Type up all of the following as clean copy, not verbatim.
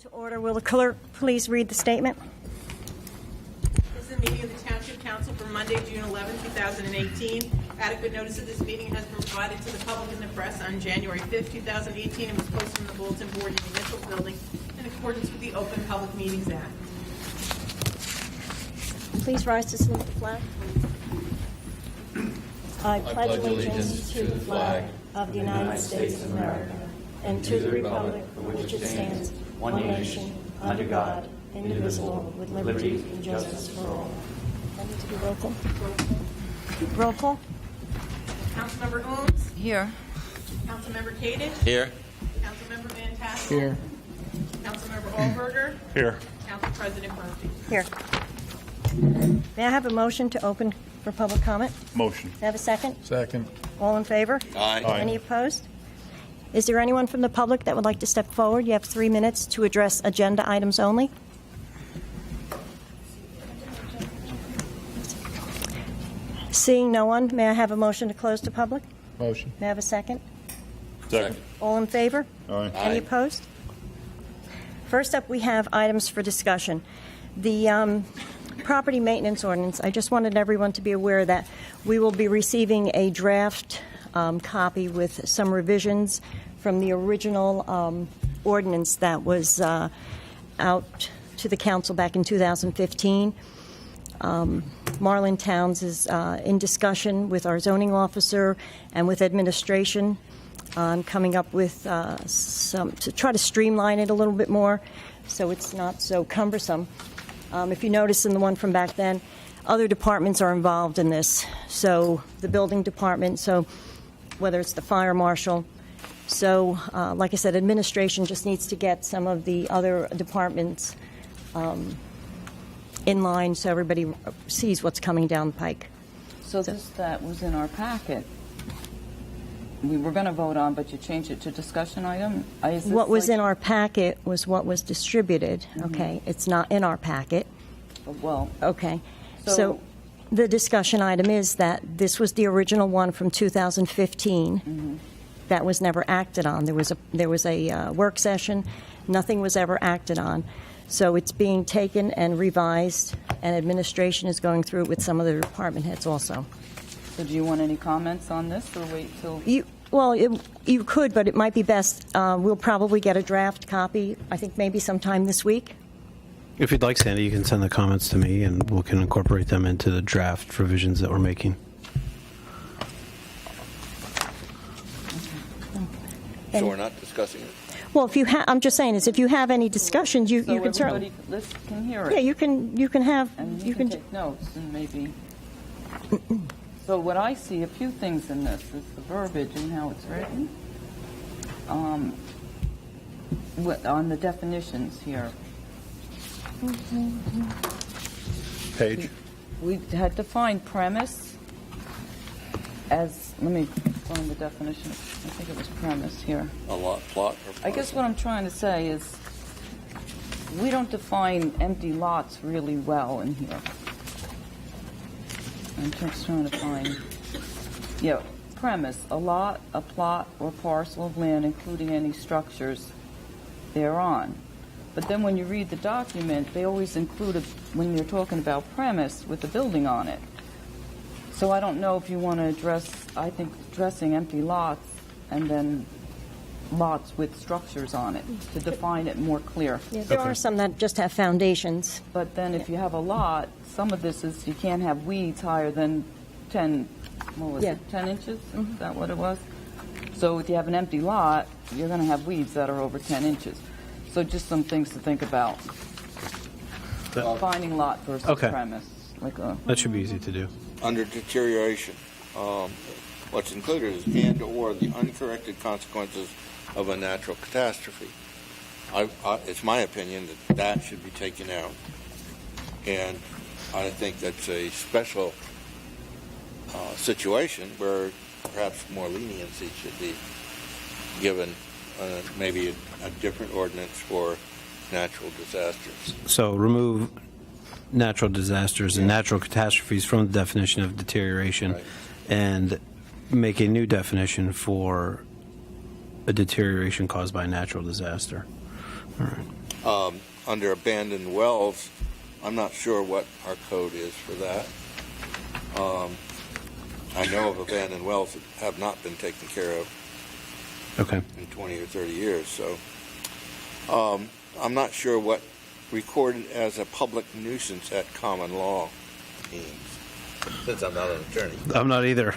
To order, will the clerk please read the statement? This is a meeting of the Township Council for Monday, June 11, 2018. Adequate notice of this meeting has been provided to the public and the press on January 5, 2018, and was posted on the bulletin board in the municipal building in accordance with the Open Public Meetings Act. Please rise to salute the flag. I pledge allegiance to the flag of the United States of America and to the republic for which it stands, one nation, under God, indivisible, with liberty and justice for all. I need to do roll call. Roll call. Councilmember Ooms? Here. Councilmember Kadish? Here. Councilmember Van Tassel? Here. Councilmember Allberger? Here. Council President Murphy? Here. May I have a motion to open for public comment? Motion. May I have a second? Second. All in favor? Aye. Any opposed? Is there anyone from the public that would like to step forward? You have 3 minutes to address agenda items only. Seeing no one, may I have a motion to close to public? Motion. May I have a second? Second. All in favor? Aye. Any opposed? First up, we have items for discussion. The property maintenance ordinance, I just wanted everyone to be aware that we will be receiving a draft copy with some revisions from the original ordinance that was out to the council back in 2015. Marlin Towns is in discussion with our zoning officer and with administration on coming up with some to try to streamline it a little bit more so it's not so cumbersome. If you notice in the one from back then, other departments are involved in this. So the building department, so whether it's the fire marshal. So like I said, administration just needs to get some of the other departments in line so everybody sees what's coming down the pike. So this that was in our packet. We were going to vote on, but you changed it to discussion item? What was in our packet was what was distributed, okay? It's not in our packet. Well, Okay. So the discussion item is that this was the original one from 2015 that was never acted on. There was a work session. Nothing was ever acted on. So it's being taken and revised, and administration is going through it with some of the department heads also. so do you want any comments on this, or wait till... You could, but it might be best. We'll probably get a draft copy, I think maybe sometime this week. If you'd like, Sandy, you can send the comments to me, and we can incorporate them into the draft revisions that we're making. So we're not discussing it? Well, if you I'm just saying is if you have any discussions, you So can certainly. everybody can hear it. Yeah, you can have. And you can take notes and maybe... So what I see, a few things in this, is the verbiage and how it's written. On the definitions here. Page. We had defined premise as, let me find the definition. I think it was premise here. A lot, plot, or I guess what I'm trying to say is we don't define empty lots really well in here. I'm just trying to find, premise, a lot, a plot, or parcel of land, including any structures thereon. But then when you read the document, they always include, when you're talking about premise, with the building on it. So I don't know if you want to address, I think, addressing empty lots and then lots with structures on it to define it more clear. Yeah, there are some that just have foundations. But then if you have a lot, some of this is you can't have weeds higher than 10, what was it, 10 inches? Is that what it was? So if you have an empty lot, you're going to have weeds that are over 10 inches. So just some things to think about. Defining lot versus premise. That should be easy to do. Under deterioration, what's included is and/or the uncorrected consequences of a natural catastrophe. It's my opinion that should be taken out. And I think that's a special situation where perhaps more leniency should be given, maybe a different ordinance for natural disasters. So remove natural disasters and natural catastrophes from the definition of deterioration, Right. and make a new definition for a deterioration caused by a natural disaster. All right. Under abandoned wells, I'm not sure what our code is for that. I know of abandoned wells that have not been taken care of Okay. in 20 or 30 years. So I'm not sure what recorded as a public nuisance at common law means, since I'm not an attorney. I'm not either.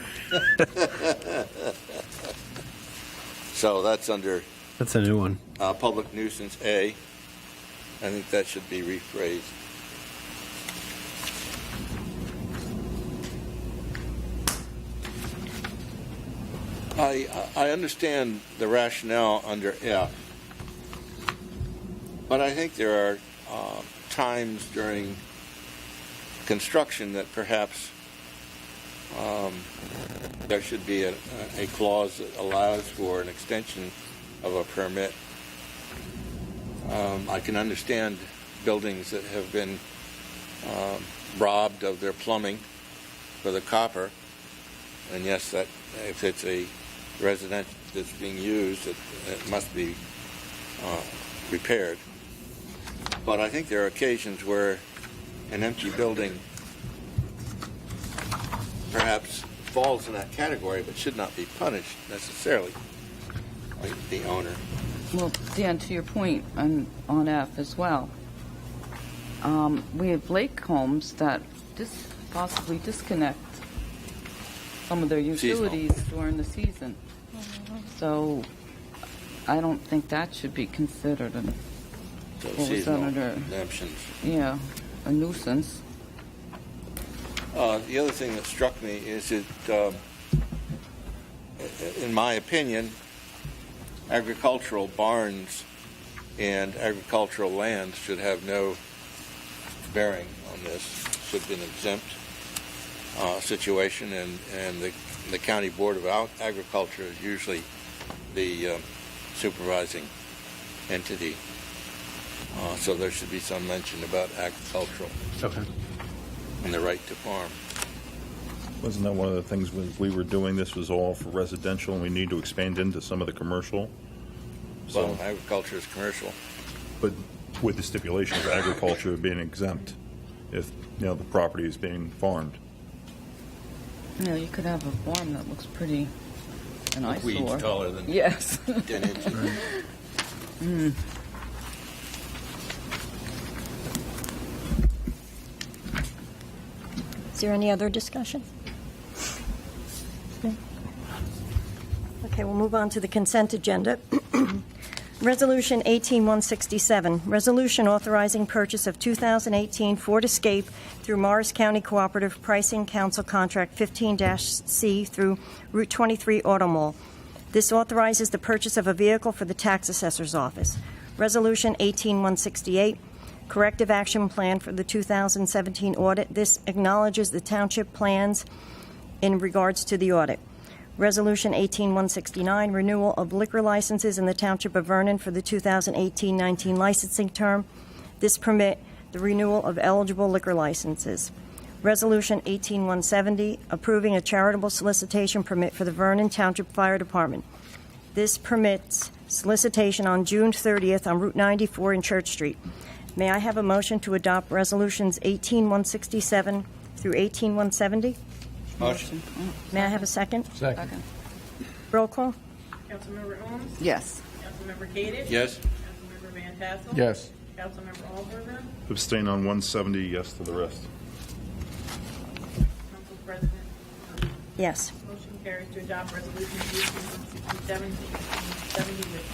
So that's under That's a new one. public nuisance A. I think that should be rephrased. I understand the rationale under F, but I think there are times during construction that perhaps there should be a clause that allows for an extension of a permit. I can understand buildings that have been robbed of their plumbing for the copper, and yes, that if it's a residence that's being used, it must be repaired. But I think there are occasions where an empty building perhaps falls in that category, but should not be punished necessarily by the owner. Well, Dan, to your point on F as well, we have lake homes that possibly disconnect some of their utilities during the season. So I don't think that should be considered So was seasonal under- exemptions. a nuisance. The other thing that struck me is that, in my opinion, agricultural barns and agricultural lands should have no bearing on this. Should be an exempt situation, and the County Board of Agriculture is usually the supervising entity. So there should be some mention about agricultural Okay. and the right to farm. Wasn't that one of the things we were doing? This was all for residential, and we need to expand into some of the commercial. Well, So, agriculture is commercial. but with the stipulation of agriculture being exempt, if the property is being farmed. You could have a farm that looks pretty an eyesore. Weeds taller than Yes. 10 inches. Is there any other discussion? No? Okay, we'll move on to the consent agenda. Resolution 18167, resolution authorizing purchase of 2018 Ford Escape through Morris County Cooperative Pricing Council Contract 15-C through Route 23 Auto Mall. This authorizes the purchase of a vehicle for the tax assessor's office. Resolution 18168, corrective action plan for the 2017 audit. This acknowledges the township plans in regards to the audit. Resolution 18169, renewal of liquor licenses in the Township of Vernon for the 2018-19 licensing term. This permit the renewal of eligible liquor licenses. Resolution 18170, approving a charitable solicitation permit for the Vernon Township Fire Department. This permits solicitation on June 30th on Route 94 in Church Street. May I have a motion to adopt resolutions 18167 through 18170? Motion. May I have a second? Second. Roll call? Councilmember Owens? Yes. Councilmember Kadesh? Yes. Councilmember Van Tassel? Yes. Councilmember Alberger? Abstain on 170, yes to the rest. Council President? Yes. Motion carries to adopt resolution 18167 to 170 with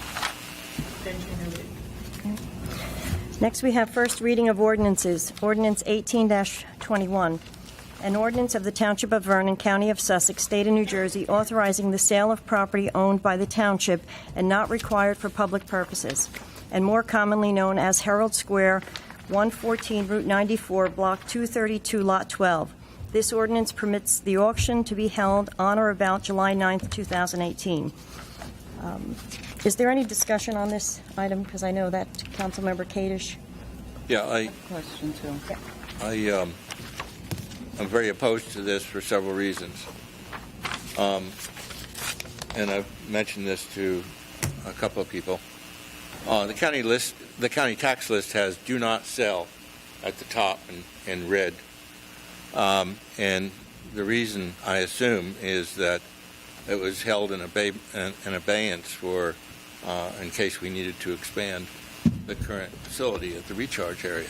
extension noted. Next, we have first reading of ordinances. Ordinance 18-21, an ordinance of the Township of Vernon, County of Sussex, State of New Jersey, authorizing the sale of property owned by the township and not required for public purposes, and more commonly known as Herald Square, 114 Route 94, Block 232, Lot 12. This ordinance permits the auction to be held on or about July 9th, 2018. Is there any discussion on this item? Because I know that Councilmember Kadesh. Yeah, Question two. I'm very opposed to this for several reasons. And I've mentioned this to a couple of people. The county the county tax list has "do not sell" at the top in red. And the reason, I assume, is that it was held in abeyance for, in case we needed to expand the current facility at the recharge area.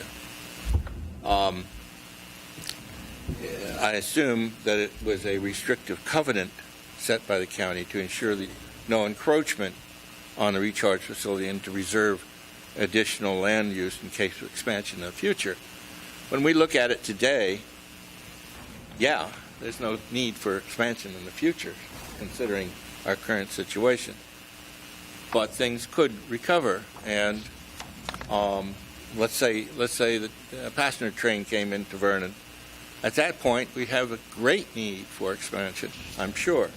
I assume that it was a restrictive covenant set by the county to ensure no encroachment on the recharge facility and to reserve additional land use in case of expansion in the future. When we look at it today, yeah, there's no need for expansion in the future, considering our current situation. But things could recover, and let's say that a passenger train came into Vernon. At that point, we have a great need for expansion, I'm sure.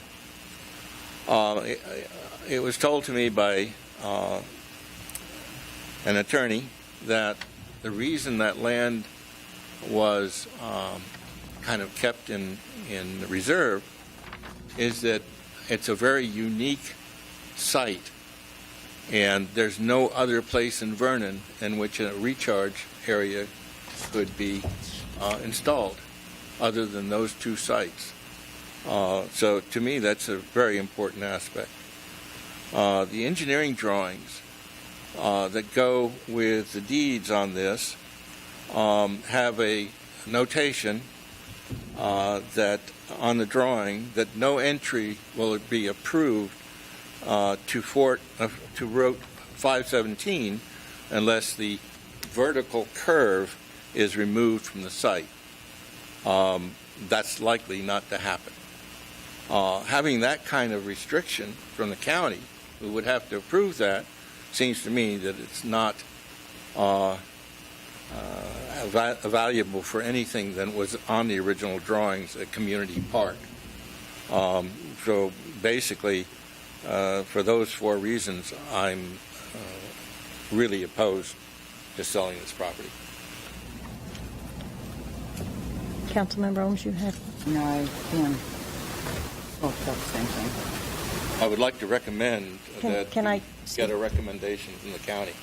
It was told to me by an attorney that the reason that land was kind of kept in reserve is that it's a very unique site, and there's no other place in Vernon in which a recharge area could be installed other than those two sites. So to me, that's a very important aspect. The engineering drawings that go with the deeds on this have a notation that on the drawing that no entry will be approved to Route 517 unless the vertical curve is removed from the site. That's likely not to happen. Having that kind of restriction from the county, who would have to approve that, seems to me that it's not valuable for anything that was on the original drawings at Community Park. So basically, for those four reasons, I'm really opposed to selling this property. Councilmember Holmes, you have. No, I can. Oh, that's the same thing. I would like to recommend that can I we get a recommendation from the county.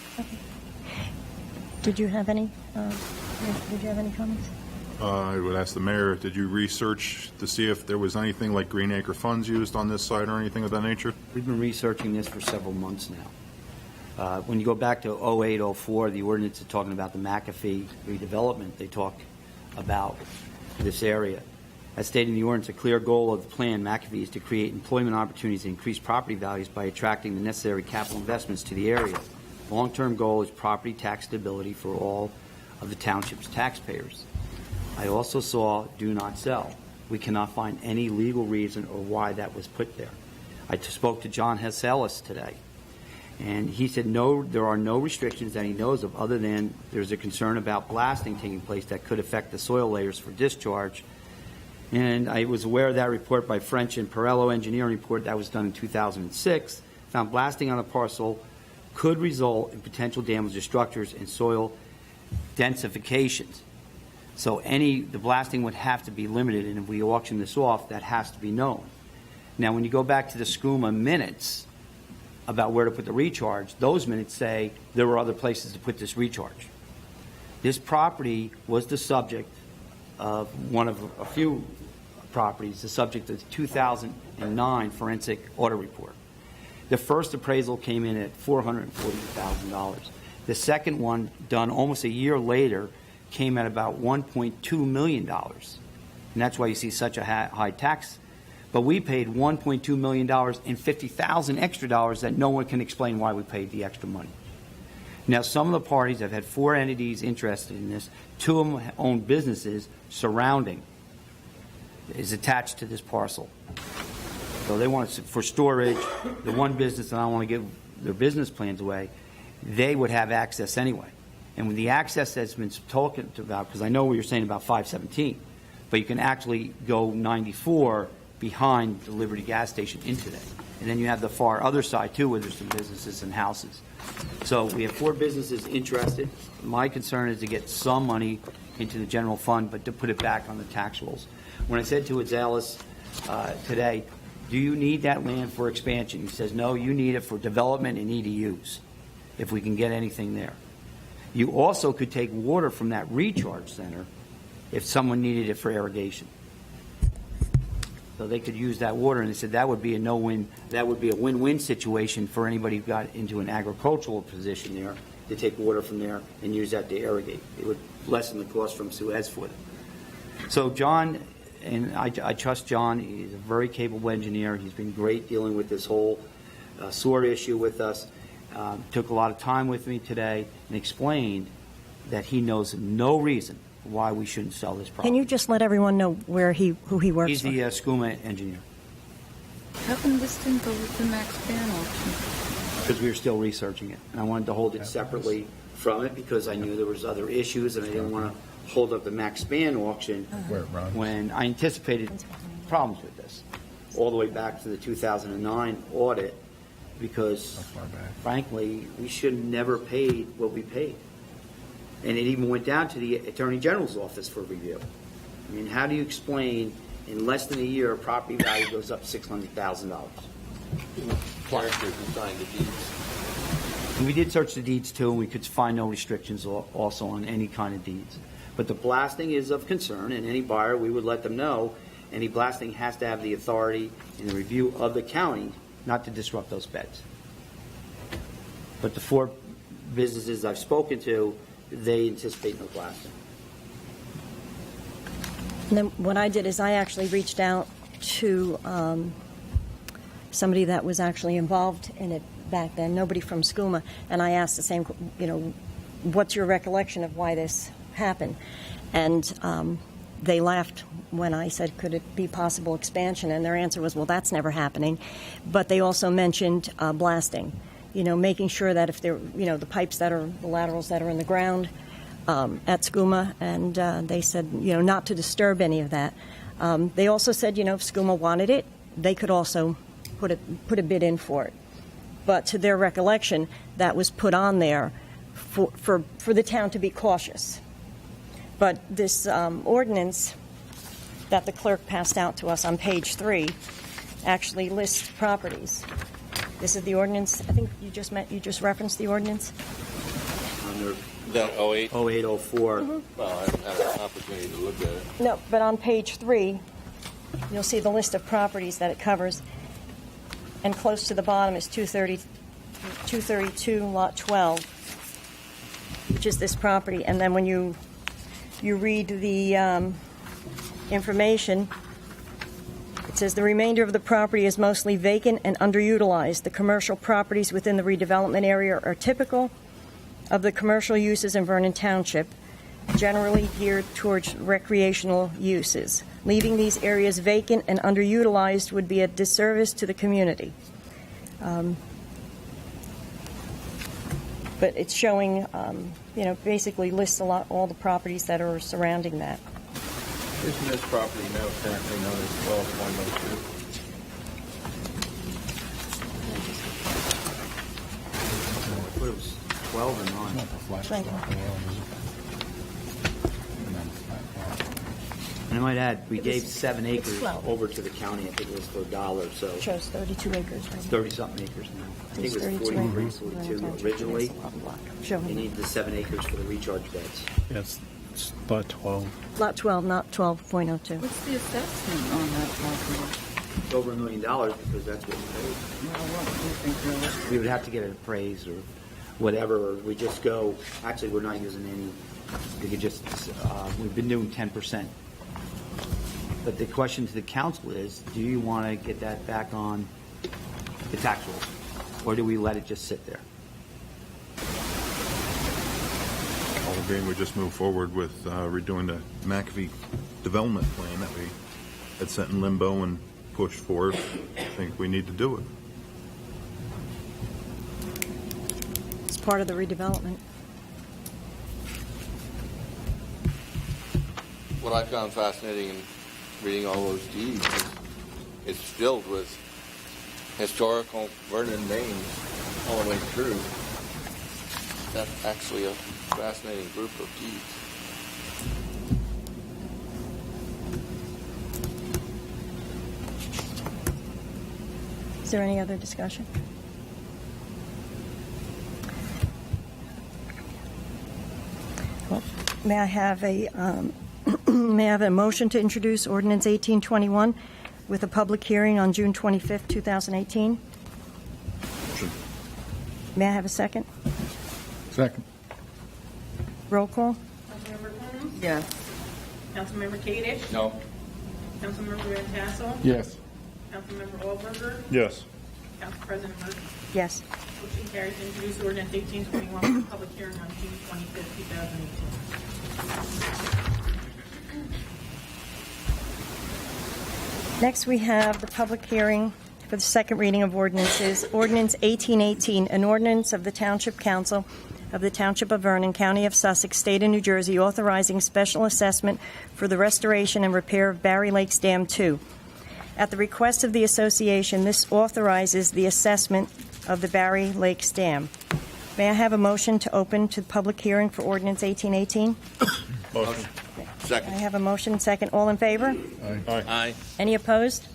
Did you have any? Did you have any comments? I would ask the mayor, did you research to see if there was anything like Green Acre funds used on this site or anything of that nature? We've been researching this for several months now. When you go back to 08, 04, the ordinance is talking about the McAfee redevelopment. They talk about this area. As stated in the ordinance, a clear goal of the plan, McAfee, is to create employment opportunities and increase property values by attracting the necessary capital investments to the area. Long-term goal is property tax stability for all of the township's taxpayers. I also saw do not sell. We cannot find any legal reason or why that was put there. I spoke to John Hesselis today, and he said no, there are no restrictions that he knows of other than there's a concern about blasting taking place that could affect the soil layers for discharge. And I was aware of that report by French and Perello engineering report that was done in 2006, found blasting on a parcel could result in potential damage to structures and soil densifications. So the blasting would have to be limited, and if we auction this off, that has to be known. Now, when you go back to the SCUMA minutes about where to put the recharge, those minutes say there were other places to put this recharge. This property was the subject of one of a few properties, the subject of the 2009 forensic audit report. The first appraisal came in at $440,000. The second one, done almost a year later, came at about $1.2 million. And that's why you see such a high tax. But we paid $1.2 million and $50,000 extra dollars that no one can explain why we paid the extra money. Now, some of the parties have had four entities interested in this. Two of them own businesses surrounding, is attached to this parcel. So they want it for storage. The one business, and I don't want to give their business plans away, they would have access anyway. And with the access that's been talked about, because I know what you're saying about 517, but you can actually go 94 behind the Liberty gas station into that. And then you have the far other side, too, where there's some businesses and houses. So we have four businesses interested. My concern is to get some money into the general fund, but to put it back on the tax rolls. When I said to Azalis today, do you need that land for expansion? He says, no, you need it for development and EDUs, if we can get anything there. You also could take water from that recharge center if someone needed it for irrigation. So they could use that water, and they said that would be a no-win, that would be a win-win situation for anybody who got into an agricultural position there, to take water from there and use that to irrigate. It would lessen the cost from Suez for them. So John, and I trust John, he's a very capable engineer. He's been great dealing with this whole sewer issue with us. Took a lot of time with me today and explained that he knows no reason why we shouldn't sell this property. Can you just let everyone know who he works He's for? the SCUMA engineer, How come this didn't go with the Max Ban auction? because we were still researching it. And I wanted to hold it separately from it because I knew there was other issues, and I didn't want to hold up the Max Ban auction when I anticipated problems with this, all the way back to the 2009 audit, because frankly, we should have never paid what we paid. And it even went down to the Attorney General's office for review. I mean, how do you explain in less than a year, property value goes up $600,000? Characters who signed the deeds. And we did search the deeds too, and we could find no restrictions also on any kind of deeds. But the blasting is of concern, and any buyer, we would let them know, any blasting has to have the authority in the review of the county not to disrupt those beds. But the 4 businesses I've spoken to, they anticipate no blasting. And then what I did is I actually reached out to somebody that was actually involved in it back then, nobody from SCUMA, and I asked the same, what's your recollection of why this happened? And they laughed when I said, could it be possible expansion? And their answer was, well, that's never happening. But they also mentioned blasting, making sure that if there, the pipes that are, the laterals that are in the ground at SCUMA, and they said, not to disturb any of that. They also said, if SCUMA wanted it, they could also put a bid in for it. But to their recollection, that was put on there for the town to be cautious. But this ordinance that the clerk passed out to us on page 3 actually lists properties. This is the ordinance. I think you just referenced the ordinance. Under That 08? 0804, Well, I haven't had an opportunity to look at it. No, but on page 3, you'll see the list of properties that it covers. And close to the bottom is 232, lot 12, which is this property. And then when you read the information, it says the remainder of the property is mostly vacant and underutilized. The commercial properties within the redevelopment area are typical of the commercial uses in Vernon Township, generally geared towards recreational uses. Leaving these areas vacant and underutilized would be a disservice to the community. But it's showing, basically lists all the properties that are surrounding that. Isn't this property now currently known as 12.02? I thought it was 12 and 9. Thank you. And I might add, we gave 7 it's acres 12. over to the county. I think it was for $1, so It shows 32 acres. Right? 30-something acres now. I think it was 32 43, acres. 42 originally. Showing They needed the 7 acres for the recharge beds. Yes, it's lot 12. Lot 12, not 12.02. What's the assessment on that property? It's over $1 million because that's what we paid. Well, what do you think realistic? We would have to get it appraised or whatever, or we just go, actually, we're not using any, we could just, we've been doing 10%. But the question to the council is, do you want to get that back on the tax rolls? Or do we let it just sit there? All agreeing we just move forward with redoing the McAfee development plan that we had set in limbo and pushed for. I think we need to do it. It's part of the redevelopment. What I found fascinating in reading all those deeds is it's filled with historical Vernon names all the way through. That's actually a fascinating group of deeds. Is there any other discussion? May I have a, may I have a motion to introduce ordinance 1821 with a public hearing on June 25th, 2018? Motion. May I have a second? Second. Roll call? Councilmember Holmes? Yes. Councilmember Kadesh? No. Councilmember Van Tassel? Yes. Councilmember Wahlberger? Yes. Council President Murphy? Yes. Motion carries to introduce ordinance 1821 for public hearing on June 25th, 2018. Next, we have the public hearing for the second reading of ordinances. Ordinance 1818, an ordinance of the Township Council of the Township of Vernon, County of Sussex, State of New Jersey, authorizing special assessment for the restoration and repair of Barry Lakes Dam 2. At the request of the association, this authorizes the assessment of the Barry Lakes Dam. May I have a motion to open to the public hearing for ordinance 1818? Motion. I Second. have a motion, second. All in favor? Aye. Aye. Any opposed?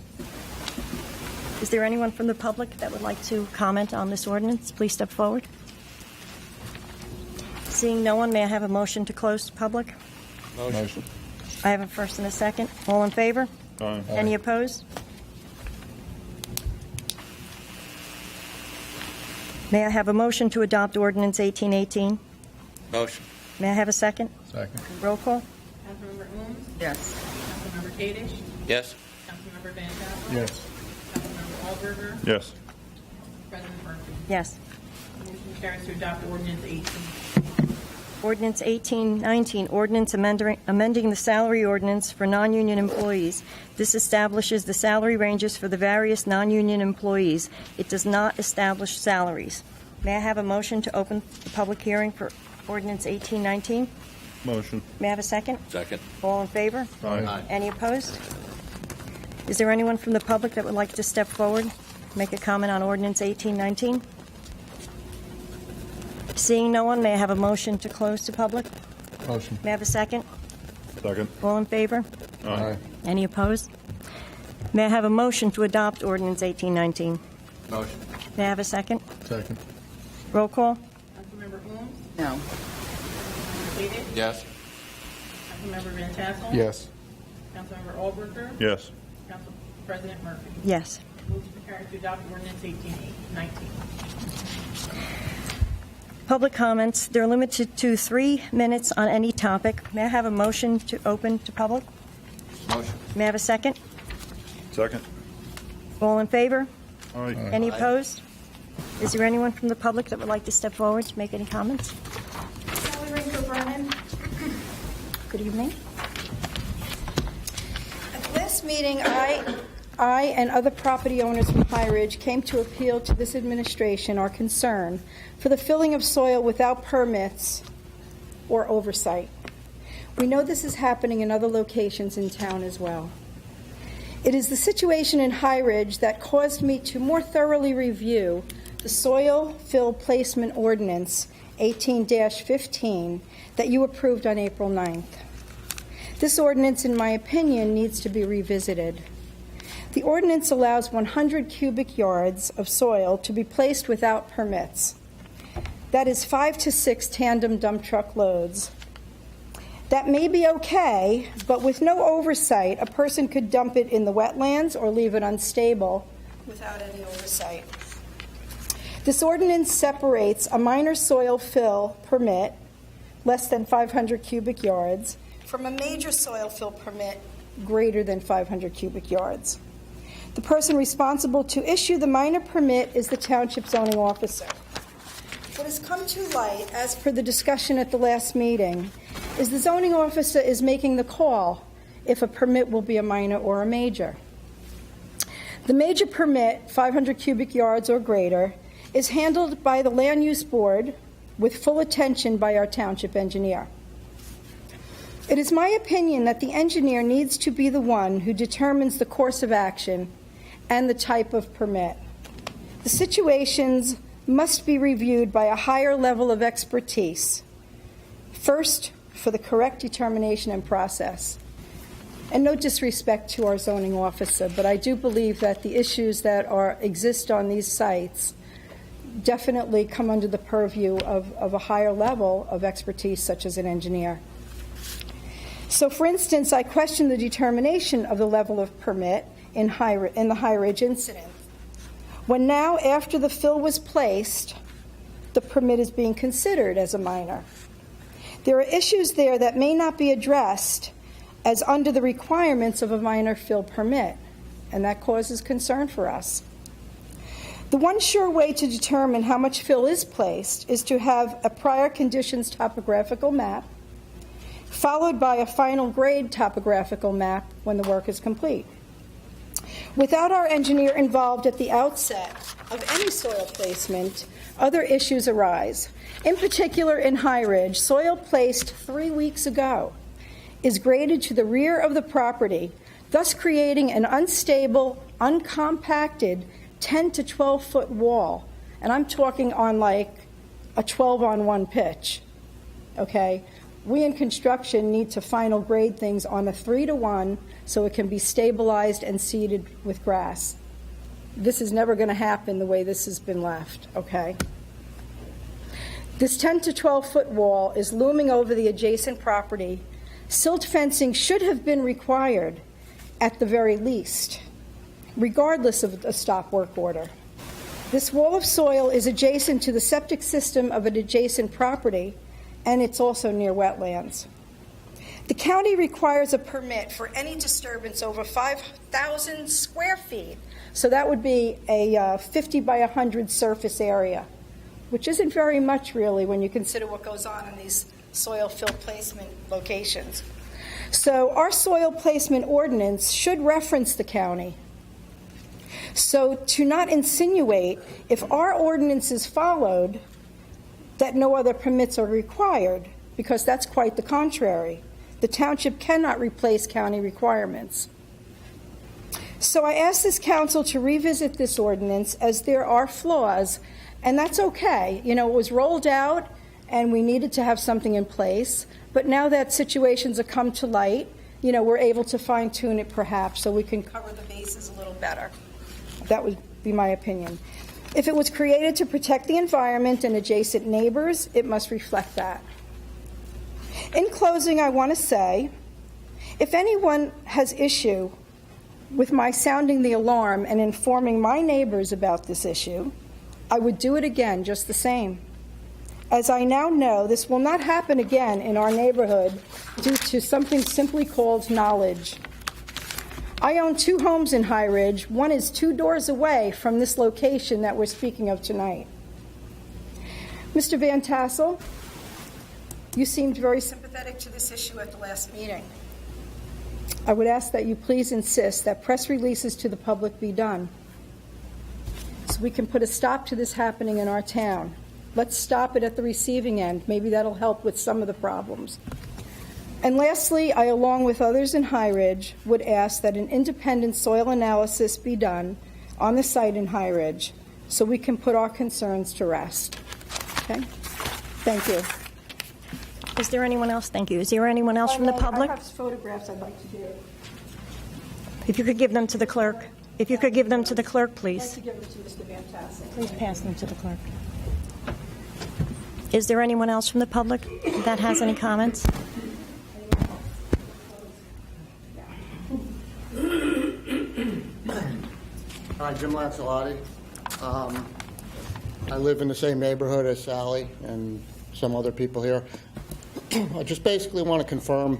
Is there anyone from the public that would like to comment on this ordinance? Please step forward. Seeing no one, may I have a motion to close to public? Motion. I have a first and a second. All in favor? Aye. Any opposed? May I have a motion to adopt ordinance 1818? Motion. May I have a second? Second. Roll call? Councilmember Holmes? Yes. Councilmember Kadesh? Yes. Councilmember Van Tassel? Yes. Councilmember Wahlberger? Yes. President Murphy? Yes. Motion carries to adopt ordinance 18. Ordinance 1819, ordinance amending the salary ordinance for non-union employees. This establishes the salary ranges for the various non-union employees. It does not establish salaries. May I have a motion to open the public hearing for ordinance 1819? Motion. May I have a second? Second. All in favor? Aye. Any opposed? Is there anyone from the public that would like to step forward, make a comment on ordinance 1819? Seeing no one, may I have a motion to close to public? Motion. May I have a second? Second. All in favor? Aye. Any opposed? May I have a motion to adopt ordinance 1819? Motion. May I have a second? Second. Roll call? Councilmember Holmes? No. Councilmember Kadesh? Yes. Councilmember Van Tassel? Yes. Councilmember Wahlberger? Yes. Council President Murphy? Yes. Motion carries to adopt ordinance 1819. Public comments, they're limited to 3 minutes on any topic. May I have a motion to open to public? Motion. May I have a second? Second. All in favor? Aye. Any opposed? Is there anyone from the public that would like to step forward to make any comments? Sally Rinker Vernon. Good evening. At the last meeting, I and other property owners from High Ridge came to appeal to this administration our concern for the filling of soil without permits or oversight. We know this is happening in other locations in town as well. It is the situation in High Ridge that caused me to more thoroughly review the Soil Fill Placement Ordinance 18-15 that you approved on April 9th. This ordinance, in my opinion, needs to be revisited. The ordinance allows 100 cubic yards of soil to be placed without permits. That is 5 to 6 tandem dump truck loads. That may be okay, but with no oversight, a person could dump it in the wetlands or leave it unstable without any oversight. This ordinance separates a minor soil fill permit, less than 500 cubic yards, from a major soil fill permit greater than 500 cubic yards. The person responsible to issue the minor permit is the township zoning officer. What has come to light, as per the discussion at the last meeting, is the zoning officer is making the call if a permit will be a minor or a major. The major permit, 500 cubic yards or greater, is handled by the Land Use Board with full attention by our township engineer. It is my opinion that the engineer needs to be the one who determines the course of action and the type of permit. The situations must be reviewed by a higher level of expertise, first for the correct determination and process. And no disrespect to our zoning officer, but I do believe that the issues that exist on these sites definitely come under the purview of a higher level of expertise, such as an engineer. So, for instance, I question the determination of the level of permit in the High Ridge incident, when now, after the fill was placed, the permit is being considered as a minor. There are issues there that may not be addressed as under the requirements of a minor fill permit, and that causes concern for us. The one sure way to determine how much fill is placed is to have a prior conditions topographical map, followed by a final grade topographical map when the work is complete. Without our engineer involved at the outset of any soil placement, other issues arise. In particular, in High Ridge, soil placed 3 weeks ago is graded to the rear of the property, thus creating an unstable, uncompacted 10 to 12-foot wall. And I'm talking on like a 12-on-1 pitch, okay? We in construction need to final grade things on a 3-to-1 so it can be stabilized and seeded with grass. This is never going to happen the way this has been left, okay? This 10 to 12-foot wall is looming over the adjacent property. Silt fencing should have been required at the very least, regardless of a stop work order. This wall of soil is adjacent to the septic system of an adjacent property, and it's also near wetlands. The county requires a permit for any disturbance over 5,000 square feet, so that would be a 50 by 100 surface area, which isn't very much really when you consider what goes on in these soil fill placement locations. So our soil placement ordinance should reference the county. So to not insinuate, if our ordinance is followed, that no other permits are required, because that's quite the contrary. The township cannot replace county requirements. So I ask this council to revisit this ordinance, as there are flaws, and that's okay. You know, it was rolled out and we needed to have something in place, but now that situations have come to light, you know, we're able to fine-tune it perhaps so we can cover the bases a little better. That would be my opinion. If it was created to protect the environment and adjacent neighbors, it must reflect that. In closing, I want to say, if anyone has issue with my sounding the alarm and informing my neighbors about this issue, I would do it again just the same. As I now know, this will not happen again in our neighborhood due to something simply called knowledge. I own 2 homes in High Ridge. One is 2 doors away from this location that we're speaking of tonight. Mr. Van Tassel, you seemed very sympathetic to this issue at the last meeting. I would ask that you please insist that press releases to the public be done so we can put a stop to this happening in our town. Let's stop it at the receiving end. Maybe that'll help with some of the problems. And lastly, I, along with others in High Ridge, would ask that an independent soil analysis be done on the site in High Ridge so we can put our concerns to rest. Okay? Thank you. Is there anyone else? Thank you. Is there anyone else from the public? I have photographs I'd like to do. If you could give them to the clerk. If you could give them to the clerk, I'd like please. to give it to Mr. Van Tassel. Please pass them to the clerk. Is there anyone else from the public that has any comments? Hi, Jim Lancelotti. I live in the same neighborhood as Sally and some other people here. I just basically want to confirm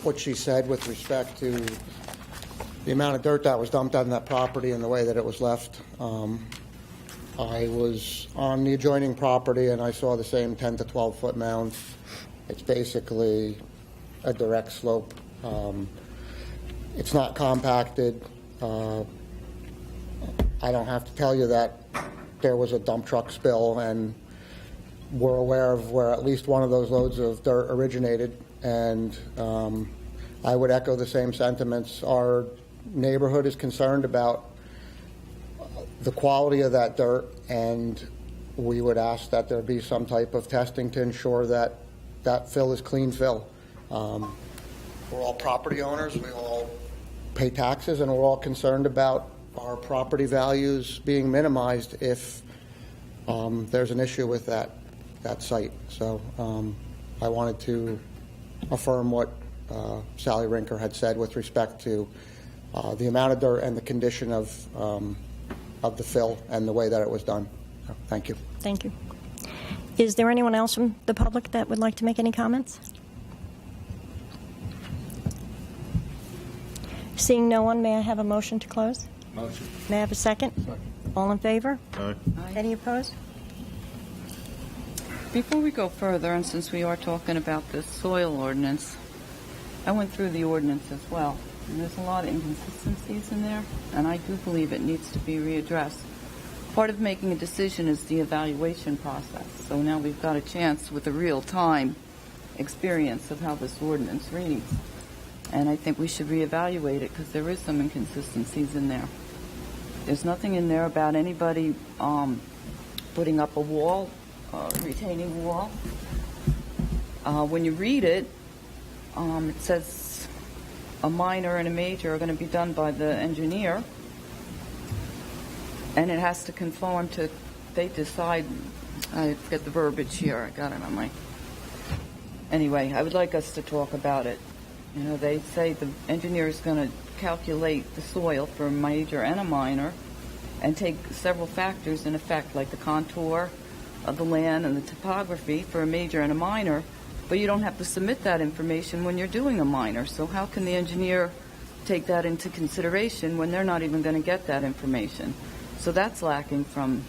what she said with respect to the amount of dirt that was dumped on that property and the way that it was left. I was on the adjoining property and I saw the same 10 to 12 foot mound. It's basically a direct slope. It's not compacted. I don't have to tell you that there was a dump truck spill, and we're aware of where at least one of those loads of dirt originated, and I would echo the same sentiments. Our neighborhood is concerned about the quality of that dirt, and we would ask that there be some type of testing to ensure that that fill is clean fill. We're all property owners, we all pay taxes, and we're all concerned about our property values being minimized if there's an issue with that site. So I wanted to affirm what Sally Rinker had said with respect to the amount of dirt and the condition of the fill and the way that it was done. So, thank you. Thank you. Is there anyone else from the public that would like to make any comments? Seeing no one, may I have a motion to close? Motion. May I have a second? All in favor? Aye. Any opposed? Before we go further, and since we are talking about the soil ordinance, I went through the ordinance as well, and there's a lot of inconsistencies in there, and I do believe it needs to be readdressed. Part of making a decision is the evaluation process, so now we've got a chance with a real-time experience of how this ordinance reads, and I think we should reevaluate it because there is some inconsistencies in there. There's nothing in there about anybody putting up a wall, retaining wall. When you read it, it says a minor and a major are going to be done by the engineer, and it has to conform to, they decide, I forget the verbiage here, I got it on my, anyway, I would like us to talk about it. You know, they say the engineer is going to calculate the soil for a major and a minor and take several factors in effect, like the contour of the land and the topography for a major and a minor, but you don't have to submit that information when you're doing a minor. So how can the engineer take that into consideration when they're not even going to get that information? So that's lacking from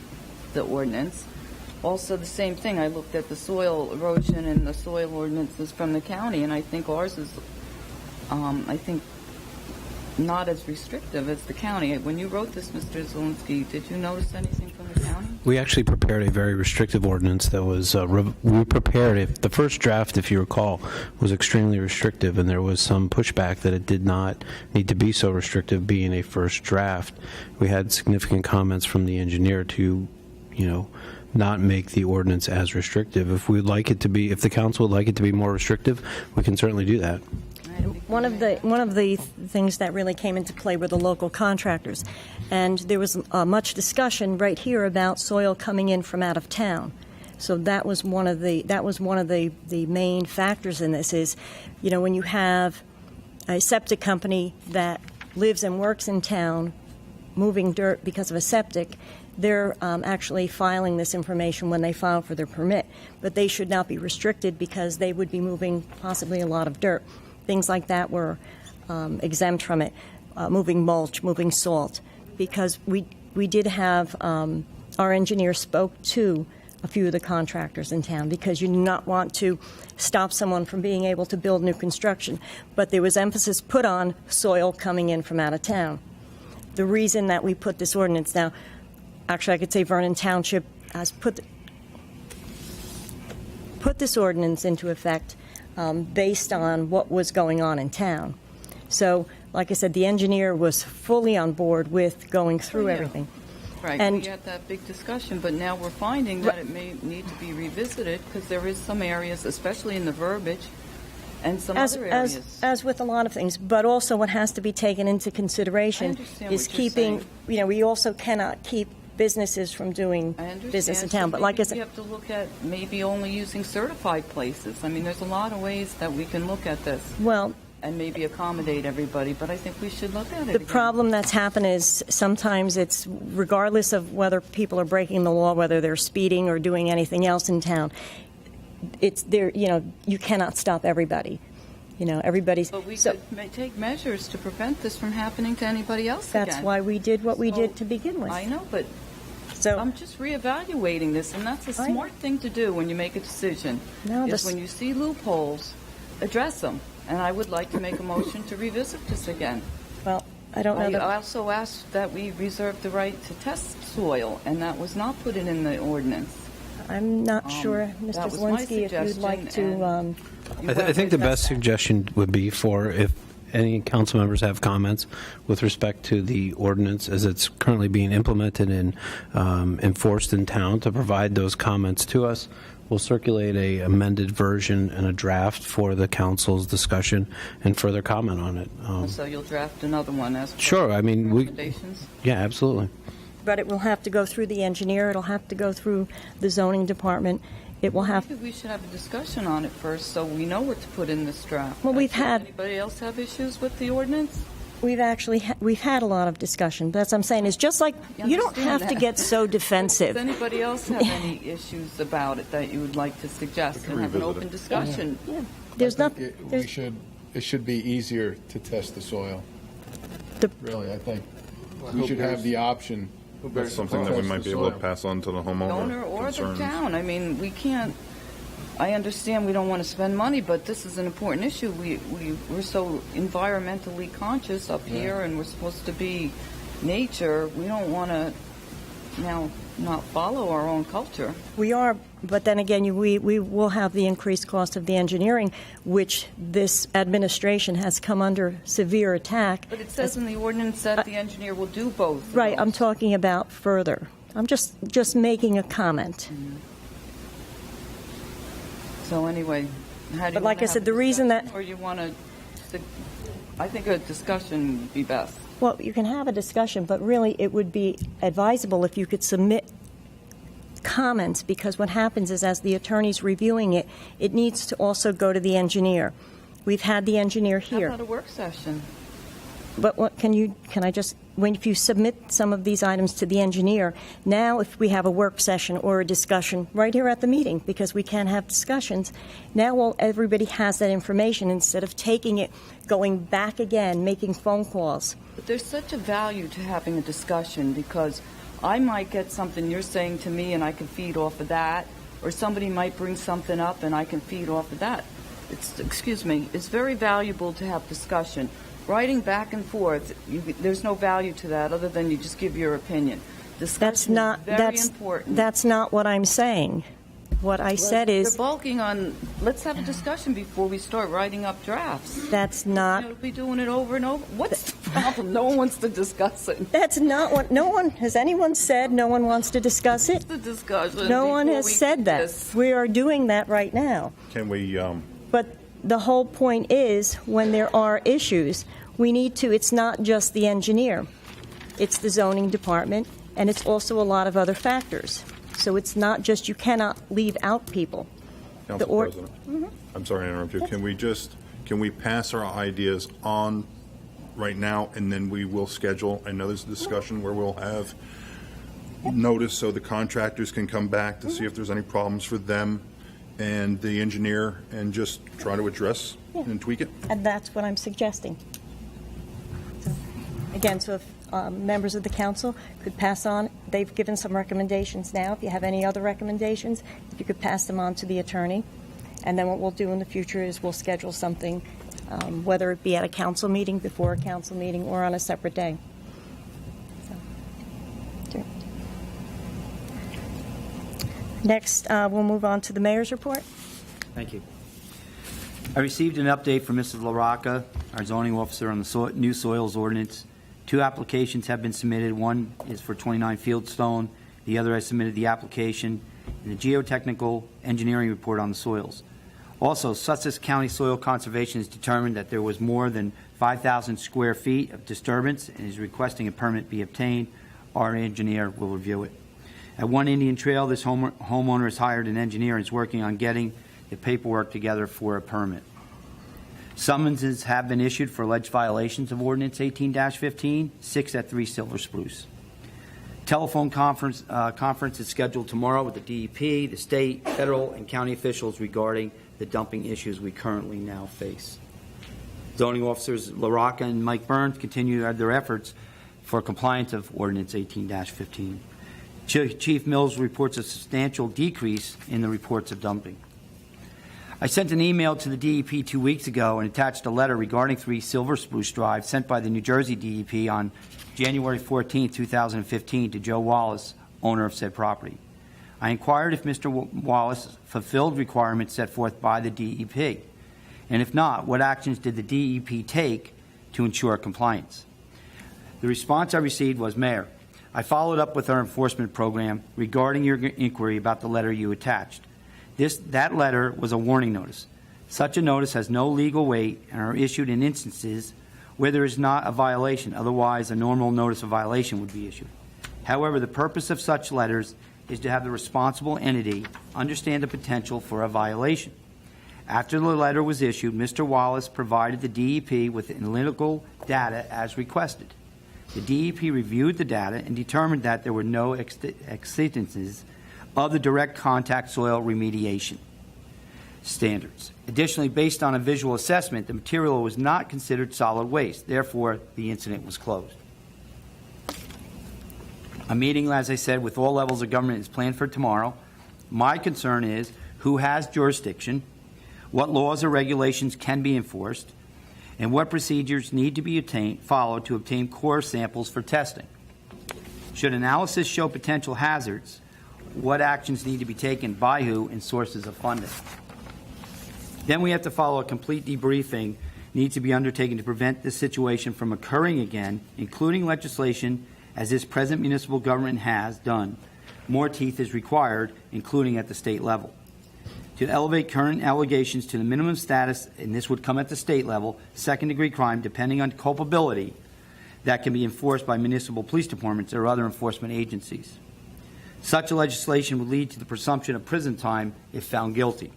the ordinance. Also, the same thing, I looked at the soil erosion and the soil ordinances from the county, and I think ours is, I think, not as restrictive as the county. When you wrote this, Mr. Zelinski, did you notice anything from the county? We actually prepared a very restrictive ordinance that was, we prepared it. The first draft, if you recall, was extremely restrictive, and there was some pushback that it did not need to be so restrictive being a first draft. We had significant comments from the engineer to, not make the ordinance as restrictive. If we'd like it to be, if the council would like it to be more restrictive, we can certainly do that. One of the things that really came into play were the local contractors, and there was much discussion right here about soil coming in from out of town. So that was one of the main factors in this. Is, when you have a septic company that lives and works in town, moving dirt because of a septic, they're actually filing this information when they file for their permit, but they should not be restricted because they would be moving possibly a lot of dirt. Things like that were exempt from it, moving mulch, moving salt, because we did have, our engineer spoke to a few of the contractors in town, because you do not want to stop someone from being able to build new construction. But there was emphasis put on soil coming in from out of town. The reason that we put this ordinance, now, actually I could say Vernon Township has put this ordinance into effect based on what was going on in town. So, like I said, the engineer was fully on board with going through everything. Right, And- we had that big discussion, but now we're finding that it may need to be revisited because there is some areas, especially in the verbiage, and some other areas. As with a lot of things, but also what has to be taken into I consideration understand is what you're keeping, saying. we also cannot keep businesses from doing I understand. business in So town. But like I maybe we said, have to look at maybe only using certified places. I mean, there's a lot of ways that we can look at this well, and maybe accommodate everybody, but I think we should look at it the again. problem that's happened is sometimes it's, regardless of whether people are breaking the law, whether they're speeding or doing anything else in town, it's there, you cannot stop everybody. Everybody's. But we so could take measures to prevent this from happening to anybody else that's again. why we did what we So, did to begin with. I know, but So I'm just reevaluating this, and that's a I know. smart thing to do when you make a decision. No, is this- when you see loopholes, address them. And I would like to make a motion to revisit this again. well, I don't know I that. also asked that we reserve the right to test soil, and that was not put in the ordinance. I'm not sure, Mr. that was my Zelinski, if you'd like suggestion, to. and- You I think the best suggestion would be for, if any council members have comments with respect to the ordinance as it's currently being implemented and enforced in town, to provide those comments to us. We'll circulate a amended version and a draft for the council's discussion and further comment on it. So you'll draft another one as per Sure, I mean, recommendations? yeah, absolutely. But it will have to go through the engineer, it'll have to go through the zoning department, It will have, Maybe we should have a discussion on it first, so we know what to put in this draft. Well, we've Does had- Anybody else have issues with the ordinance? we've actually, we've had a lot of discussion. That's what I'm saying, is just like, I you don't understand have to that. get so defensive. Does anybody else have any issues about it that you would like to suggest and have an revisit open it. discussion? There's I think nothing, it should be easier to test the soil. The- Really, I think. We should have the option. That's something that we might be able to pass on to the homeowner. Owner or the concerns. town. I mean, we can't, I understand we don't want to spend money, but this is an important issue. We're so environmentally conscious up here, and we're supposed to be nature. We don't want to now not follow our own culture. we are, but then again, we will have the increased cost of the engineering, which this administration has come under severe attack. But it says in the ordinance that the engineer will do both. of Right, I'm those. talking about further. I'm just making a comment. So anyway, how do you But like wanna I said, have a the reason that- discussion, or you want to, I think a discussion would be best. Well, you can have a discussion, but really it would be advisable if you could submit comments, because what happens is as the attorney's reviewing it, it needs to also go to the engineer. We've had the engineer How here. about a work session? But what, can I just, if you submit some of these items to the engineer, now if we have a work session or a discussion right here at the meeting, because we can have discussions, now everybody has that information instead of taking it, going back again, making phone calls. But there's such a value to having a discussion, because I might get something you're saying to me and I can feed off of that, or somebody might bring something up and I can feed off of that. It's very valuable to have discussion. Writing back and forth, there's no value to that other than you just give your opinion. Discussion is very important. That's not what I'm saying. What I said We're is, bulking on, let's have a discussion before we start writing up drafts. that's not, We'll be doing it over and over. What's the problem? No one wants to discuss it. that's not what, no one, has anyone said no one wants to discuss it? The discussion. No one before has we said do that. this. We are doing that right now. Can we, But the whole point is, when there are issues, we need to, it's not just the engineer. It's the zoning department, and it's also a lot of other factors. So it's not just, you cannot leave out people. Council or- President? I'm sorry to interrupt you. Can we pass our ideas on right now, and then we will schedule, I know there's a discussion where we'll have notice so the contractors can come back to see if there's any problems for them and the engineer, and just try to address and tweak it? And that's what I'm suggesting. So, again, so if members of the council could pass on, they've given some recommendations now. If you have any other recommendations, if you could pass them on to the attorney. And then what we'll do in the future is we'll schedule something, whether it be at a council meeting, before a council meeting, or on a separate day. So, next, we'll move on to the mayor's report. Thank you. I received an update from Mrs. LaRocca, our zoning officer, on the new soils ordinance. 2 applications have been submitted. One is for 29 Fieldstone. The other, I submitted the application and the geotechnical engineering report on the soils. Also, Sussex County Soil Conservation has determined that there was more than 5,000 square feet of disturbance and is requesting a permit be obtained. Our engineer will review it. At One Indian Trail, this homeowner has hired an engineer and is working on getting the paperwork together for a permit. Summonses have been issued for alleged violations of Ordinance 18-15, 6 at 3 Silver Spruce. Telephone conference is scheduled tomorrow with the DEP, the state, federal, and county officials regarding the dumping issues we currently now face. Zoning officers LaRocca and Mike Burns continue their efforts for compliance of Ordinance 18-15. Chief Mills reports a substantial decrease in the reports of dumping. I sent an email to the DEP 2 weeks ago and attached a letter regarding 3 Silver Spruce Drive sent by the New Jersey DEP on January 14, 2015 to Joe Wallace, owner of said property. I inquired if Mr. Wallace fulfilled requirements set forth by the DEP, and if not, what actions did the DEP take to ensure compliance. The response I received was, Mayor, I followed up with our enforcement program regarding your inquiry about the letter you attached. That letter was a warning notice. Such a notice has no legal weight and are issued in instances where there is not a violation. Otherwise, a normal notice of violation would be issued. However, the purpose of such letters is to have the responsible entity understand the potential for a violation. After the letter was issued, Mr. Wallace provided the DEP with analytical data as requested. The DEP reviewed the data and determined that there were no exceedances of the direct contact soil remediation standards. Additionally, based on a visual assessment, the material was not considered solid waste. Therefore, the incident was closed. A meeting, as I said, with all levels of government is planned for tomorrow. My concern is who has jurisdiction, what laws or regulations can be enforced, and what procedures need to be followed to obtain core samples for testing. Should analysis show potential hazards, what actions need to be taken by who and sources of funding. Then we have to follow a complete debriefing needs to be undertaken to prevent this situation from occurring again, including legislation as this present municipal government has done. More teeth is required, including at the state level. To elevate current allegations to the minimum status, and this would come at the state level, second-degree crime, depending on culpability, that can be enforced by municipal police departments or other enforcement agencies. Such a legislation would lead to the presumption of prison time if found guilty.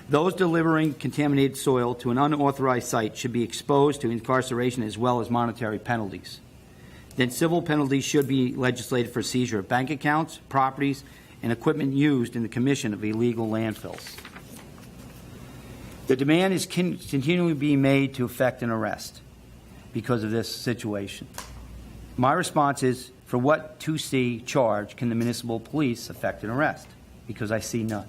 Those delivering contaminated soil to an unauthorized site should be exposed to incarceration as well as monetary penalties. Then civil penalties should be legislated for seizure of bank accounts, properties, and equipment used in the commission of illegal landfills. The demand is continually being made to effect an arrest because of this situation. My response is, for what 2C charge can the municipal police effect an arrest? Because I see none.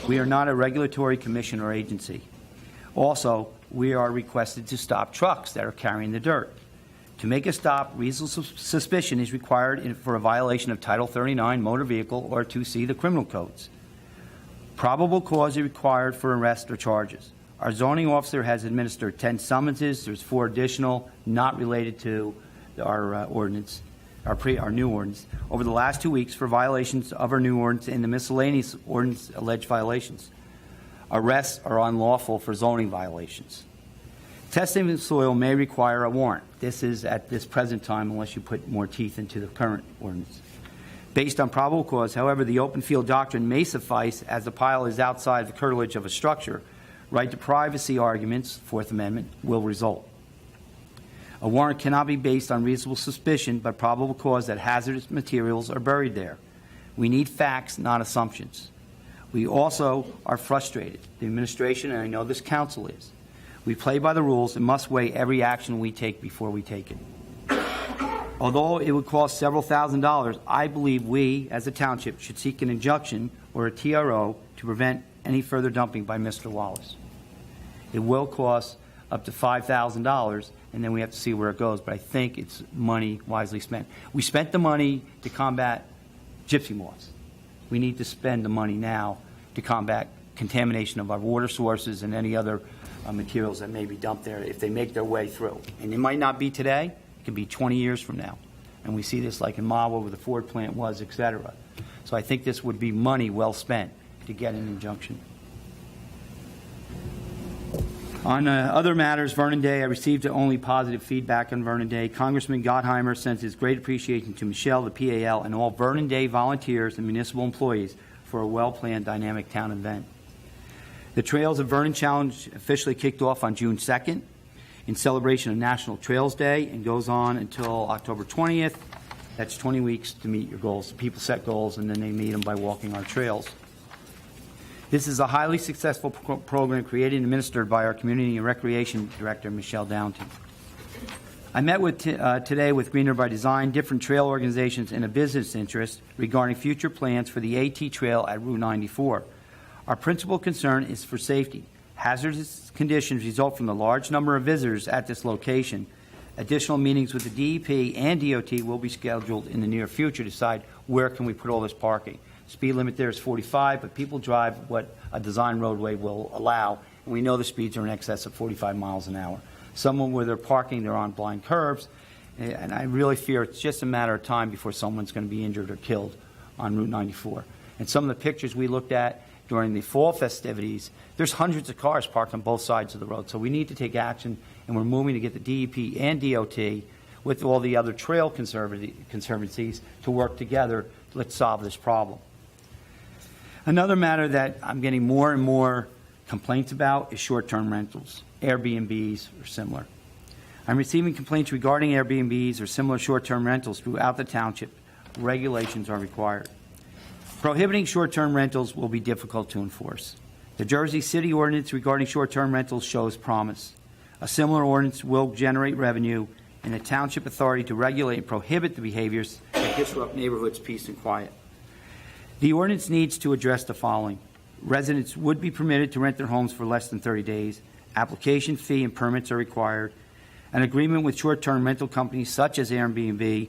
We are not a regulatory commission or agency. Also, we are requested to stop trucks that are carrying the dirt. To make a stop, reasonable suspicion is required for a violation of Title 39 motor vehicle or 2C the criminal codes. Probable cause is required for arrest or charges. Our zoning officer has administered 10 summonses. There's 4 additional not related to our ordinance, our new ordinance, over the last 2 weeks for violations of our new ordinance and the miscellaneous ordinance alleged violations. Arrests are unlawful for zoning violations. Testing the soil may require a warrant. This is at this present time unless you put more teeth into the current ordinance. Based on probable cause, however, the open field doctrine may suffice as the pile is outside the curtilage of a structure. Right to privacy arguments, Fourth Amendment, will result. A warrant cannot be based on reasonable suspicion but probable cause that hazardous materials are buried there. We need facts, not assumptions. We also are frustrated, the administration, and I know this council is. We play by the rules and must weigh every action we take before we take it. Although it would cost several $1,000s, I believe we, as a township, should seek an injunction or a TRO to prevent any further dumping by Mr. Wallace. It will cost up to $5,000, and then we have to see where it goes, but I think it's money wisely spent. We spent the money to combat gypsy moths. We need to spend the money now to combat contamination of our water sources and any other materials that may be dumped there if they make their way through. And it might not be today, it could be 20 years from now. And we see this like in Mahwah where the Ford plant was, et cetera. So I think this would be money well spent to get an injunction. On other matters, Vernon Day, I received only positive feedback on Vernon Day. Congressman Gottheimer sends his great appreciation to Michelle, the PAL, and all Vernon Day volunteers and municipal employees for a well-planned, dynamic town event. The Trails of Vernon Challenge officially kicked off on June 2nd in celebration of National Trails Day and goes on until October 20th. That's 20 weeks to meet your goals. People set goals and then they meet them by walking our trails. This is a highly successful program created and administered by our Community and Recreation Director, Michelle Downton. I met today with Greener by Design, different trail organizations, and a business interest regarding future plans for the AT Trail at Route 94. Our principal concern is for safety. Hazardous conditions result from the large number of visitors at this location. Additional meetings with the DEP and DOT will be scheduled in the near future to decide where can we put all this parking. Speed limit there is 45, but people drive what a design roadway will allow, and we know the speeds are in excess of 45 miles an hour. Someone where they're parking, they're on blind curbs, and I really fear it's just a matter of time before someone's going to be injured or killed on Route 94. And some of the pictures we looked at during the fall festivities, there's hundreds of cars parked on both sides of the road. So we need to take action, and we're moving to get the DEP and DOT with all the other trail conservancies to work together. Let's solve this problem. Another matter that I'm getting more and more complaints about is short-term rentals, Airbnbs or similar. I'm receiving complaints regarding Airbnbs or similar short-term rentals throughout the township. Regulations are required. Prohibiting short-term rentals will be difficult to enforce. The Jersey City ordinance regarding short-term rentals shows promise. A similar ordinance will generate revenue and the township authority to regulate and prohibit the behaviors that disrupt neighborhoods' peace and quiet. The ordinance needs to address the following. Residents would be permitted to rent their homes for less than 30 days. Application fee and permits are required. An agreement with short-term rental companies such as Airbnb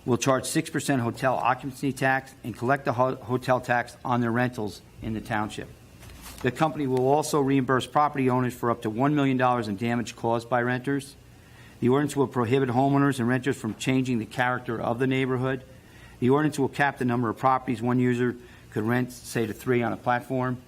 will charge 6% hotel occupancy tax and collect the hotel tax on their rentals in the township. The company will also reimburse property owners for up to $1 million in damage caused by renters. The ordinance will prohibit homeowners and renters from changing the character of the neighborhood. The ordinance will cap the number of properties one user could rent, say, to 3 on a platform.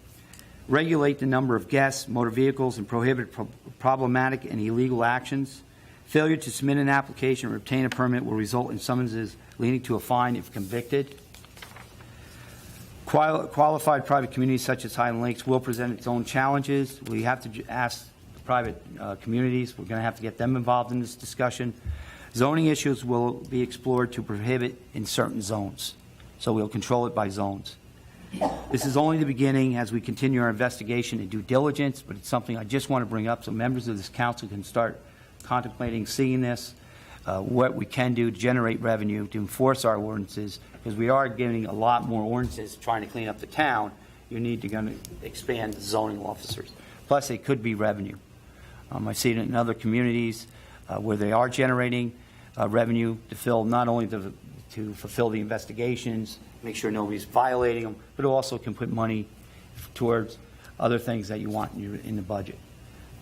Regulate the number of guests, motor vehicles, and prohibit problematic and illegal actions. Failure to submit an application or obtain a permit will result in summonses leading to a fine if convicted. Qualified private communities such as Highland Lakes will present its own challenges. We have to ask private communities. We're going to have to get them involved in this discussion. Zoning issues will be explored to prohibit in certain zones. So we'll control it by zones. This is only the beginning as we continue our investigation and due diligence, but it's something I just want to bring up so members of this council can start contemplating seeing this, what we can do to generate revenue, to enforce our ordinances, because we are getting a lot more ordinances trying to clean up the town. You need to expand the zoning officers. Plus, it could be revenue. I see it in other communities where they are generating revenue to fill not only to fulfill the investigations, make sure nobody's violating them, but also can put money towards other things that you want in the budget.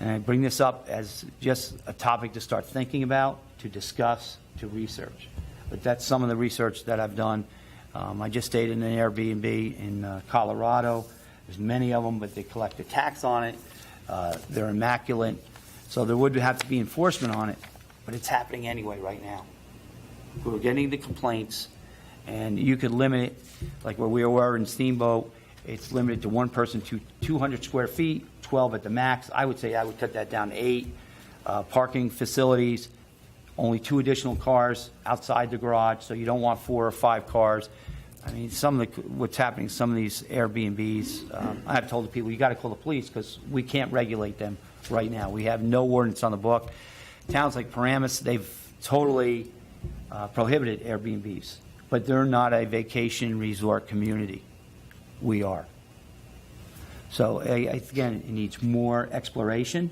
And I bring this up as just a topic to start thinking about, to discuss, to research. But that's some of the research that I've done. I just stayed in an Airbnb in Colorado. There's many of them, but they collect a tax on it. They're immaculate. So there would have to be enforcement on it, but it's happening anyway right now. We're getting the complaints, and you could limit it, like where we were in Steamboat, it's limited to one person to 200 square feet, 12 at the max. I would say I would cut that down to 8. Parking facilities, only 2 additional cars outside the garage, so you don't want 4 or 5 cars. I mean, what's happening, some of these Airbnbs, I've told the people, you got to call the police because we can't regulate them right now. We have no ordinance on the book. Towns like Paramus, they've totally prohibited Airbnbs, but they're not a vacation resort community. We are. So again, it needs more exploration,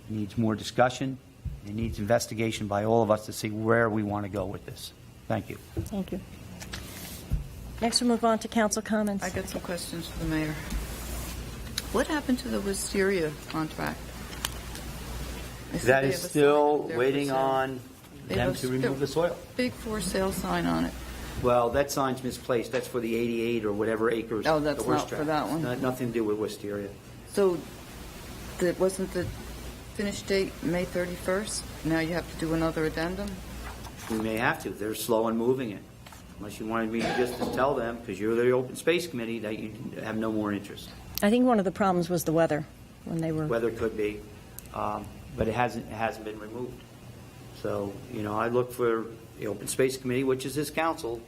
it needs more discussion, it needs investigation by all of us to see where we want to go with this. Thank you. Thank you. Next, we'll move on to council comments. I got some questions for the mayor. What happened to the Wisteria contract? I see That they is have a still sign there for waiting sale. on They them have to a remove the soil. Big for sale sign on it. Well, that sign's misplaced. That's for the 88 or whatever acres. Oh, that's the horse not for track. that one. Nothing to do with Wisteria. So wasn't the finish date May 31st? Now you have to do another addendum? We may have to. They're slow in moving it. Unless you wanted me just to tell them, because you're the Open Space Committee, that you have no more interest. I think one of the problems was the weather when they were. Weather could be, but it hasn't been removed. So, I look for the Open Space Committee, which is this council.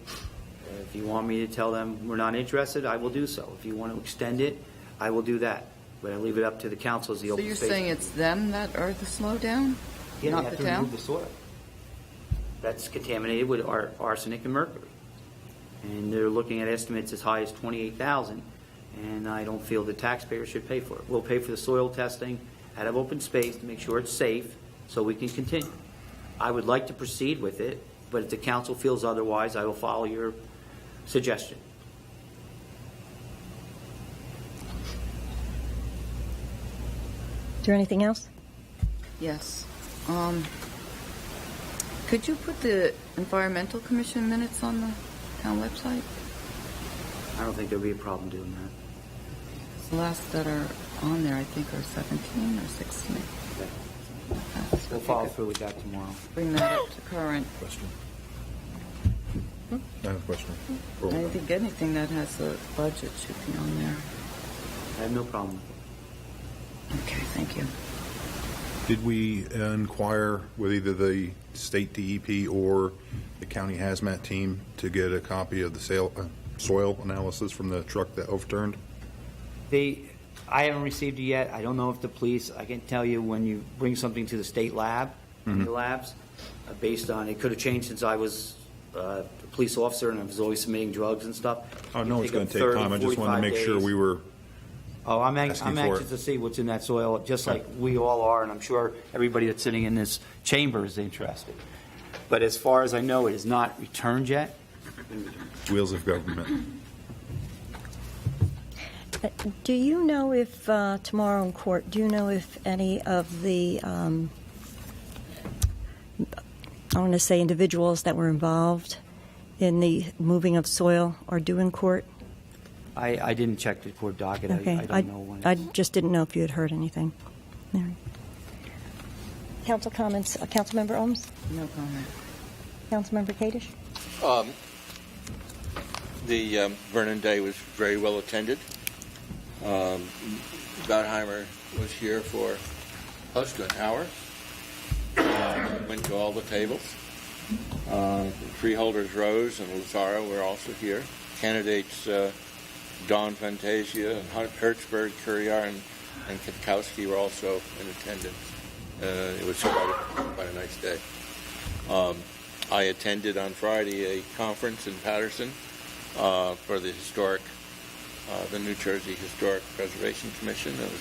If you want me to tell them we're not interested, I will do so. If you want to extend it, I will do that. But I leave it up to the council as the So Open you're Space. saying it's them that are the slowdown? Yeah, not they have the to town? remove the soil. That's contaminated with arsenic and mercury. And they're looking at estimates as high as $28,000, and I don't feel the taxpayer should pay for it. We'll pay for the soil testing out of open space to make sure it's safe so we can continue. I would like to proceed with it, but if the council feels otherwise, I will follow your suggestion. Is there anything else? Yes. Could you put the Environmental Commission minutes on the town website? I don't think there'll be a problem doing that. The last that are on there, I think, are 17 or 16. Okay. That's- We'll follow through with that tomorrow. Bring that up to current. Question. I have a question. I think anything that has a budget should be on there. I have no problem. Okay, thank you. Did we inquire with either the state DEP or the county hazmat team to get a copy of the soil analysis from the truck that overturned? I haven't received it yet. I don't know if the police, I can tell you when you bring something to the state lab, the labs, based on, it could have changed since I was a police officer and I was always submitting drugs and stuff. I know it's going to take time. I just wanted to make sure we were. Oh, I'm asking for anxious it. to see what's in that soil, just like we all are, and I'm sure everybody that's sitting in this chamber is interested. But as far as I know, it is not returned yet. Wheels of government. Do you know if, tomorrow in court, do you know if any of the, I want to say individuals that were involved in the moving of soil are due in court? I didn't check the court docket. Okay. I don't know when. I just didn't know if you had heard anything. All right. Council comments, Councilmember Ohms? No comment. Councilmember Kadish? The Vernon Day was very well attended. Gottheimer was here for close to an hour. Went to all the tables. Freeholders Rose and Lazaro were also here. Candidates Don Fantasia and Hertzberg, Courier, and Katkowski were also in attendance. It was quite a nice day. I attended on Friday a conference in Patterson for the the New Jersey Historic Preservation Commission. It was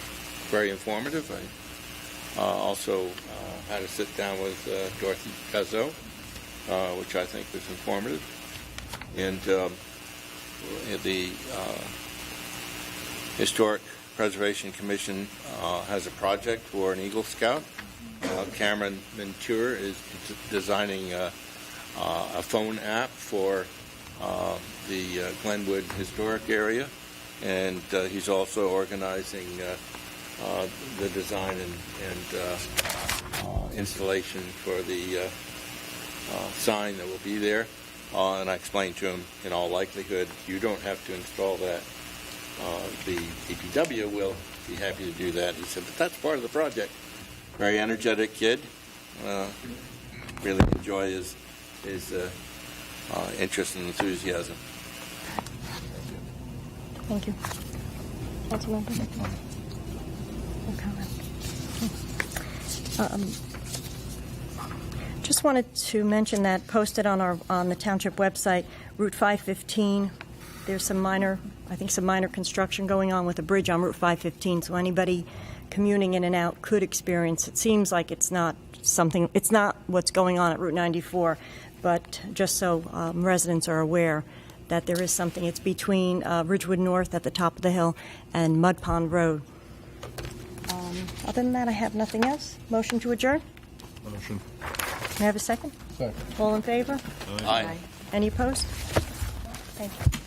very informative. I also had a sit down with Dorothy Cuzzo, which I think was informative. And the Historic Preservation Commission has a project for an Eagle Scout. Cameron Ventura is designing a phone app for the Glenwood Historic area, and he's also organizing the design and installation for the sign that will be there. And I explained to him, in all likelihood, you don't have to install that. The DPW will be happy to do that. He said, but that's part of the project. Very energetic kid. Really enjoy his interest and enthusiasm. Thank you. Councilmember? No comment. Just wanted to mention that posted on the township website, Route 515. There's some minor construction going on with a bridge on Route 515. So anybody commuting in and out could experience. It seems like it's not what's going on at Route 94, but just so residents are aware that there is something. It's between Ridgewood North at the top of the hill and Mud Pond Road. Other than that, I have nothing else. Motion to adjourn? Motion. May I have a second? Second. All in favor? Aye. Any opposed? Thank you.